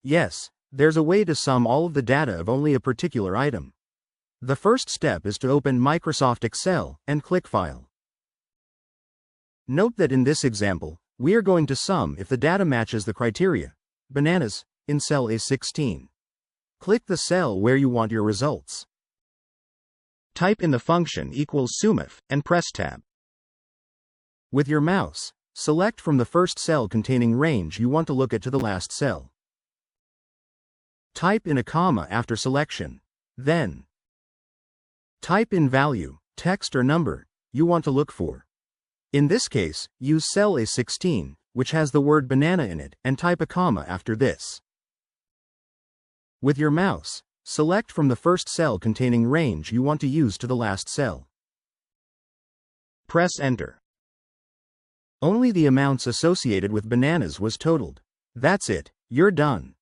Yes, there's a way to sum all of the data of only a particular item. The first step is to open Microsoft Excel and click File. Note that in this example, we are going to sum if the data matches the criteria, bananas, in cell A16. Click the cell where you want your results. Type in the function equals SUMIF and press Tab. With your mouse, select from the first cell containing range you want to look at to the last cell. Type in a comma after selection. Then, type in value, text or number, you want to look for. In this case, use cell A16, which has the word banana in it, and type a comma after this. With your mouse, select from the first cell containing range you want to use to the last cell. Press Enter. Only the amounts associated with bananas was totaled. That's it, you're done.